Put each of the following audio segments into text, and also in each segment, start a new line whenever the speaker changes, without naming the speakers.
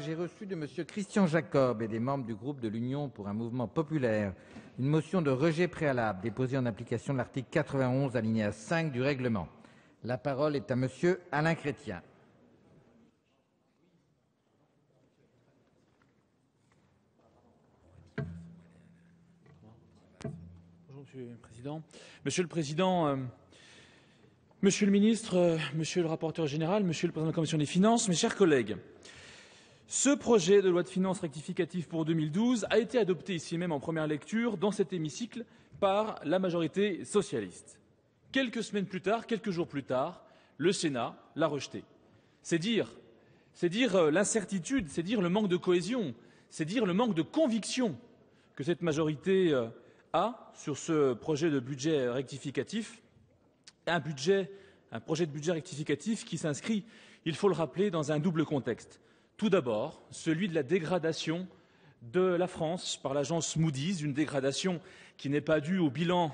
J'ai reçu de M. Christian Jacob et des membres du groupe de l'Union pour un mouvement populaire une motion de rejet préalable déposée en application de l'article 91 alinéa 5 du règlement. La parole est à M. Alain Chrétien.
Bonjour Monsieur le Président. Monsieur le Président, Monsieur le Ministre, Monsieur le Rapporteur Général, Monsieur le Président de la Commission des Finances, mes chers collègues. Ce projet de loi de finances rectificative pour 2012 a été adopté ici même en première lecture dans cet hémicycle par la majorité socialiste. Quelques semaines plus tard, quelques jours plus tard, le Sénat l'a rejeté. C'est dire l'incertitude, c'est dire le manque de cohésion, c'est dire le manque de conviction que cette majorité a sur ce projet de budget rectificatif, un projet de budget rectificatif qui s'inscrit, il faut le rappeler, dans un double contexte. Tout d'abord, celui de la dégradation de la France par l'agence Moody's, une dégradation qui n'est pas due au bilan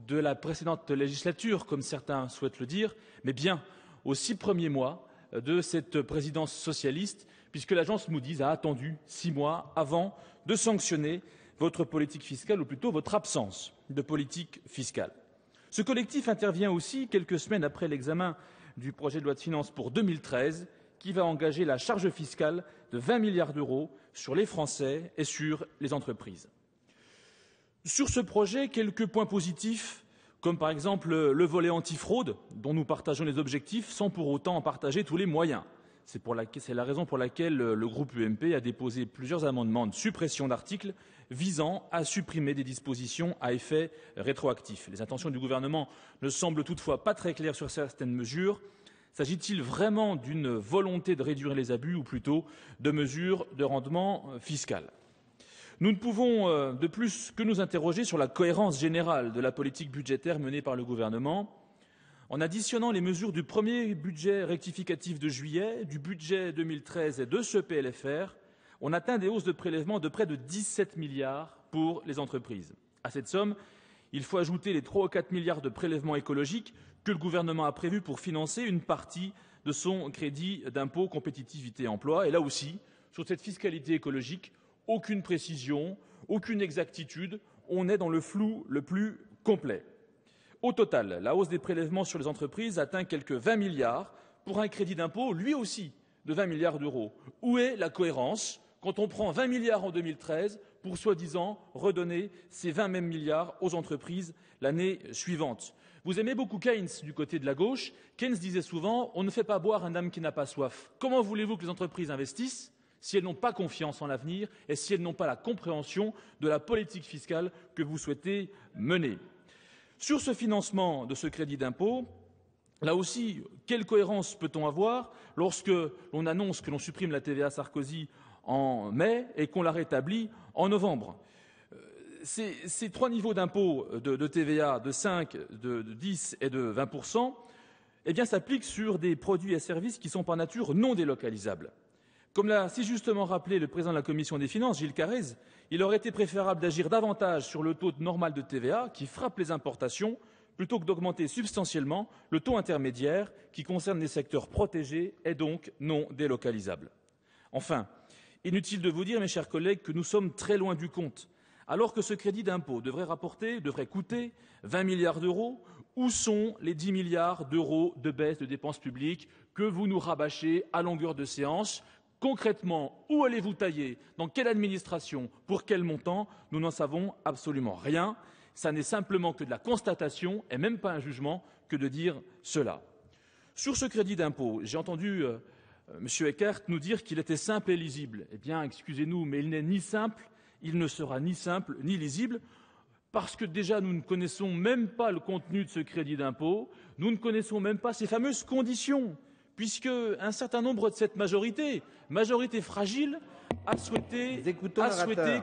de la précédente législature, comme certains souhaitent le dire, mais bien aux 6 premiers mois de cette présidence socialiste, puisque l'agence Moody's a attendu 6 mois avant de sanctionner votre politique fiscale, ou plutôt votre absence de politique fiscale. Ce collectif intervient aussi quelques semaines après l'examen du projet de loi de finances pour 2013, qui va engager la charge fiscale de 20 milliards d'euros sur les Français et sur les entreprises. Sur ce projet, quelques points positifs, comme par exemple le volet antifraude, dont nous partageons les objectifs sans pour autant en partager tous les moyens. C'est la raison pour laquelle le groupe UMP a déposé plusieurs amendements de suppression d'articles visant à supprimer des dispositions à effet rétroactif. Les intentions du gouvernement ne semblent toutefois pas très claires sur certaines mesures. S'agit-il vraiment d'une volonté de réduire les abus ou plutôt de mesures de rendement fiscal? Nous ne pouvons de plus que nous interroger sur la cohérence générale de la politique budgétaire menée par le gouvernement. En additionnant les mesures du premier budget rectificatif de juillet, du budget 2013 et de ce PLFR, on atteint des hausses de prélèvements de près de 17 milliards pour les entreprises. À cette somme, il faut ajouter les 3 ou 4 milliards de prélèvements écologiques que le gouvernement a prévu pour financer une partie de son crédit d'impôt compétitivité et emploi. Et là aussi, sur cette fiscalité écologique, aucune précision, aucune exactitude, on est dans le flou le plus complet. Au total, la hausse des prélèvements sur les entreprises atteint quelques 20 milliards pour un crédit d'impôt, lui aussi, de 20 milliards d'euros. Où est la cohérence quand on prend 20 milliards en 2013 pour soi-disant redonner ces 20 mêmes milliards aux entreprises l'année suivante? Vous aimez beaucoup Keynes du côté de la gauche. Keynes disait souvent « on ne fait pas boire un homme qui n'a pas soif ». Comment voulez-vous que les entreprises investissent si elles n'ont pas confiance en l'avenir et si elles n'ont pas la compréhension de la politique fiscale que vous souhaitez mener? Sur ce financement de ce crédit d'impôt, là aussi, quelle cohérence peut-on avoir lorsque l'on annonce que l'on supprime la TVA Sarkozy en mai et qu'on la rétablit en novembre? Ces 3 niveaux d'impôt de TVA de 5, de 10 et de 20%, s'appliquent sur des produits et services qui sont par nature non délocalisables. Comme l'a si justement rappelé le président de la Commission des Finances, Gilles Carrez, il aurait été préférable d'agir davantage sur le taux normal de TVA qui frappe les importations plutôt que d'augmenter substantiellement le taux intermédiaire qui concerne les secteurs protégés et donc non délocalisables. Enfin, inutile de vous dire, mes chers collègues, que nous sommes très loin du compte. Alors que ce crédit d'impôt devrait coûter 20 milliards d'euros, où sont les 10 milliards d'euros de baisse de dépenses publiques que vous nous rabâchez à longueur de séance? Concrètement, où allez-vous tailler? Dans quelle administration? Pour quel montant? Nous n'en savons absolument rien. Ça n'est simplement que de la constatation et même pas un jugement que de dire cela. Sur ce crédit d'impôt, j'ai entendu M. Eckert nous dire qu'il était simple et lisible. Eh bien, excusez-nous, mais il n'est ni simple, il ne sera ni simple ni lisible, parce que déjà nous ne connaissons même pas le contenu de ce crédit d'impôt, nous ne connaissons même pas ces fameuses conditions, puisque un certain nombre de cette majorité fragile, a souhaité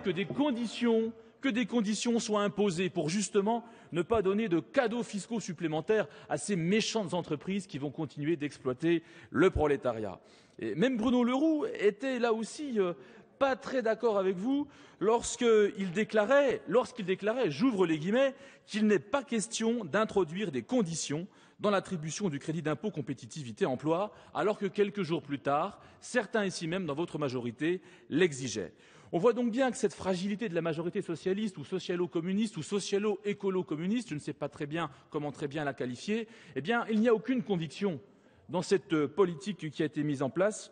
que des conditions soient imposées pour justement ne pas donner de cadeaux fiscaux supplémentaires à ces méchantes entreprises qui vont continuer d'exploiter le prolétariat. Et même Bruno Le Roux était là aussi pas très d'accord avec vous lorsqu'il déclarait, j'ouvre les guillemets, qu'il n'est pas question d'introduire des conditions dans l'attribution du crédit d'impôt compétitivité emploi, alors que quelques jours plus tard, certains ici même dans votre majorité l'exigeaient. On voit donc bien que cette fragilité de la majorité socialiste ou socialo-communiste ou socialo-écolo-communiste, je ne sais pas très bien comment très bien la qualifier, eh bien, il n'y a aucune conviction dans cette politique qui a été mise en place.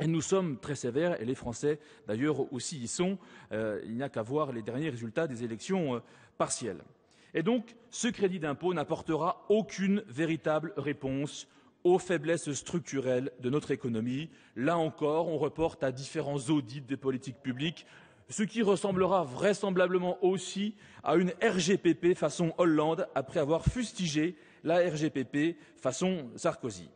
Et nous sommes très sévères, et les Français, d'ailleurs, aussi y sont. Il n'y a qu'à voir les derniers résultats des élections partielles. Et donc, ce crédit d'impôt n'apportera aucune véritable réponse aux faiblesses structurelles de notre économie. Là encore, on reporte à différents audits des politiques publiques, ce qui ressemblera vraisemblablement aussi à une RGPP façon Hollande, après avoir fustigé la RGPP façon Sarkozy.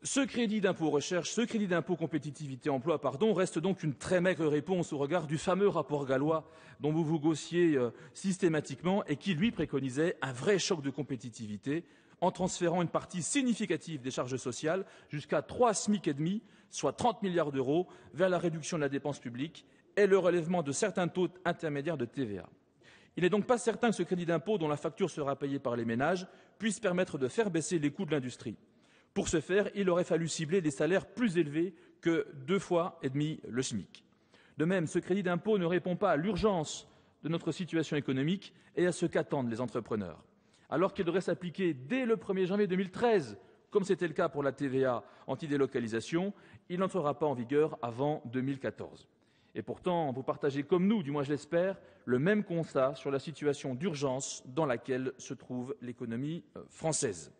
Ce crédit d'impôt recherche, ce crédit d'impôt compétitivité emploi, reste donc une très maigre réponse au regard du fameux rapport Gallois dont vous vous gaussiez systématiquement et qui, lui, préconisait un vrai choc de compétitivité en transférant une partie significative des charges sociales jusqu'à 3 SMIC et demi, soit 30 milliards d'euros, vers la réduction de la dépense publique et le relèvement de certains taux intermédiaires de TVA. Il n'est donc pas certain que ce crédit d'impôt, dont la facture sera payée par les ménages, puisse permettre de faire baisser les coûts de l'industrie. Pour ce faire, il aurait fallu cibler des salaires plus élevés que 2,5 fois le SMIC. De même, ce crédit d'impôt ne répond pas à l'urgence de notre situation économique et à ce qu'attendent les entrepreneurs. Alors qu'il devrait s'appliquer dès le 1er janvier 2013, comme c'était le cas pour la TVA anti-délocalisation, il n'entrera pas en vigueur avant 2014. Et pourtant, vous partagez comme nous, du moins je l'espère, le même constat sur la situation d'urgence dans laquelle se trouve l'économie française.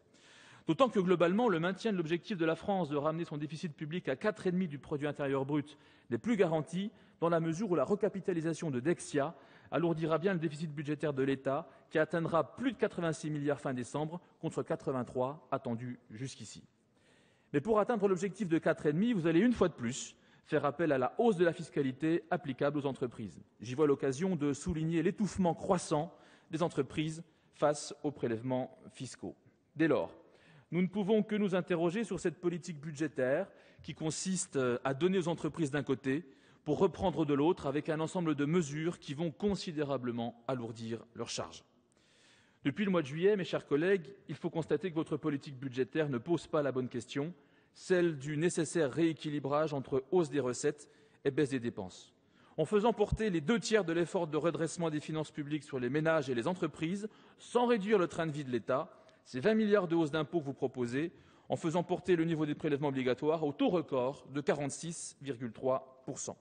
D'autant que, globalement, le maintien de l'objectif de la France de ramener son déficit public à 4,5% du produit intérieur brut n'est plus garanti, dans la mesure où la recapitalisation de Dexia alourdira bien le déficit budgétaire de l'État, qui atteindra plus de 86 milliards fin décembre, contre 83 attendus jusqu'ici. Mais pour atteindre l'objectif de 4,5%, vous allez une fois de plus faire appel à la hausse de la fiscalité applicable aux entreprises. J'y vois l'occasion de souligner l'étouffement croissant des entreprises face aux prélèvements fiscaux. Dès lors, nous ne pouvons que nous interroger sur cette politique budgétaire qui consiste à donner aux entreprises d'un côté pour reprendre de l'autre, avec un ensemble de mesures qui vont considérablement alourdir leurs charges. Depuis le mois de juillet, mes chers collègues, il faut constater que votre politique budgétaire ne pose pas la bonne question, celle du nécessaire rééquilibrage entre hausse des recettes et baisse des dépenses. En faisant porter les 2 tiers de l'effort de redressement des finances publiques sur les ménages et les entreprises, sans réduire le train de vie de l'État, ces 20 milliards de hausse d'impôts que vous proposez, en faisant porter le niveau des prélèvements obligatoires au taux record de 46,3%.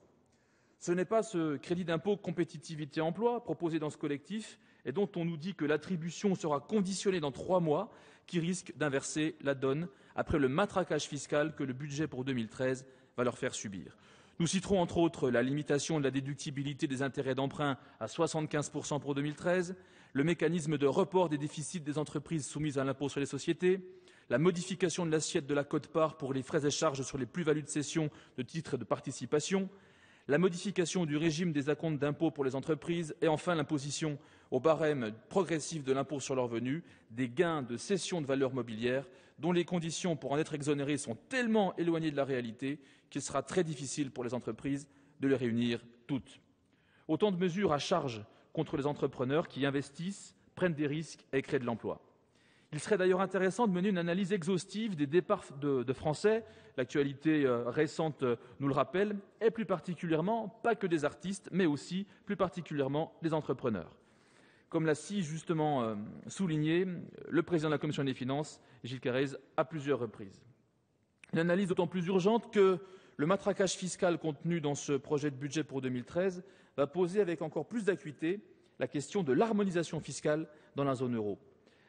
Ce n'est pas ce crédit d'impôt compétitivité emploi proposé dans ce collectif et dont on nous dit que l'attribution sera conditionnée dans 3 mois qui risque d'inverser la donne après le matraquage fiscal que le budget pour 2013 va leur faire subir. Nous citerons entre autres la limitation de la déductibilité des intérêts d'emprunt à 75% pour 2013, le mécanisme de report des déficits des entreprises soumises à l'impôt sur les sociétés, la modification de l'assiette de la quote-part pour les frais et charges sur les plus-values de cession de titres de participation, la modification du régime des acomptes d'impôt pour les entreprises et enfin l'imposition au barème progressif de l'impôt sur le revenu des gains de cession de valeurs mobilières dont les conditions pour en être exonérées sont tellement éloignées de la réalité qu'il sera très difficile pour les entreprises de les réunir toutes. Autant de mesures à charge contre les entrepreneurs qui investissent, prennent des risques et créent de l'emploi. Il serait d'ailleurs intéressant de mener une analyse exhaustive des départs de Français, l'actualité récente nous le rappelle, et plus particulièrement, pas que des artistes, mais aussi plus particulièrement des entrepreneurs. Comme l'a si justement souligné le président de la Commission des finances, Gilles Carrez, à plusieurs reprises. Une analyse d'autant plus urgente que le matraquage fiscal contenu dans ce projet de budget pour 2013 va poser avec encore plus d'acuité la question de l'harmonisation fiscale dans la zone euro.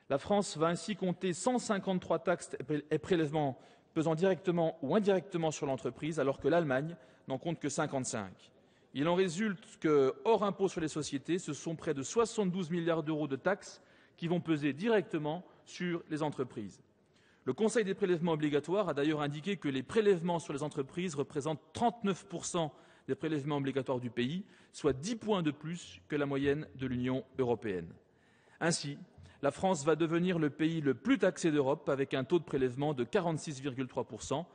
La France va ainsi compter 153 taxes et prélèvements pesant directement ou indirectement sur l'entreprise, alors que l'Allemagne n'en compte que 55. Il en résulte que, hors impôt sur les sociétés, ce sont près de 72 milliards d'euros de taxes qui vont peser directement sur les entreprises. Le Conseil des prélèvements obligatoires a d'ailleurs indiqué que les prélèvements sur les entreprises représentent 39% des prélèvements obligatoires du pays, soit 10 points de plus que la moyenne de l'Union européenne. Ainsi, la France va devenir le pays le plus taxé d'Europe avec un taux de prélèvement de 46,3%,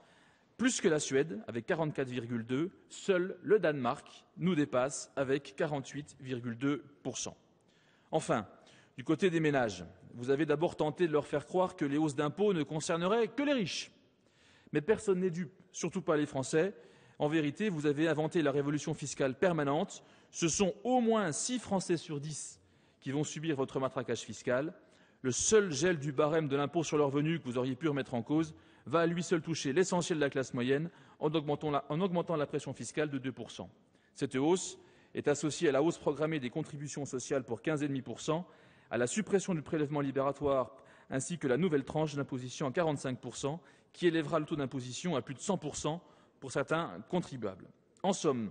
plus que la Suède avec 44,2%. Seul le Danemark nous dépasse avec 48,2%. Enfin, Du côté des ménages, vous avez d'abord tenté de leur faire croire que les hausses d'impôts ne concerneraient que les riches. Mais personne n'est dupe, surtout pas les Français. En vérité, vous avez inventé la révolution fiscale permanente. Ce sont au moins 6 Français sur 10 qui vont subir votre matraquage fiscal. Le seul gel du barème de l'impôt sur le revenu que vous auriez pu remettre en cause va à lui seul toucher l'essentiel de la classe moyenne en augmentant la pression fiscale de 2%. Cette hausse est associée à la hausse programmée des contributions sociales pour 15,5%, à la suppression du prélèvement libératoire ainsi que la nouvelle tranche d'imposition à 45%, qui élèvera le taux d'imposition à plus de 100% pour certains contribuables. En somme,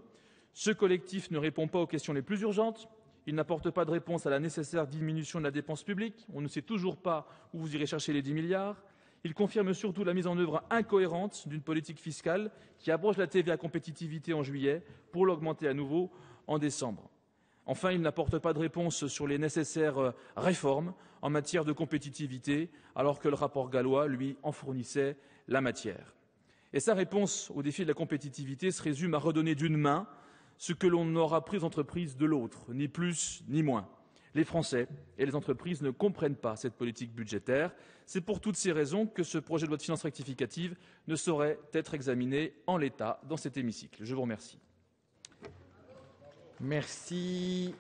ce collectif ne répond pas aux questions les plus urgentes, il n'apporte pas de réponse à la nécessaire diminution de la dépense publique, on ne sait toujours pas où vous irez chercher les 10 milliards, il confirme surtout la mise en œuvre incohérente d'une politique fiscale qui abroge la TVA compétitivité en juillet pour l'augmenter à nouveau en décembre. Enfin, il n'apporte pas de réponse sur les nécessaires réformes en matière de compétitivité, alors que le rapport Gallois, lui, en fournissait la matière. Et sa réponse au défi de la compétitivité se résume à redonner d'une main ce que l'on aura pris aux entreprises de l'autre, ni plus ni moins. Les Français et les entreprises ne comprennent pas cette politique budgétaire. C'est pour toutes ces raisons que ce projet de loi de finances rectificative ne saurait être examiné en l'état dans cet hémicycle. Je vous remercie.
Merci.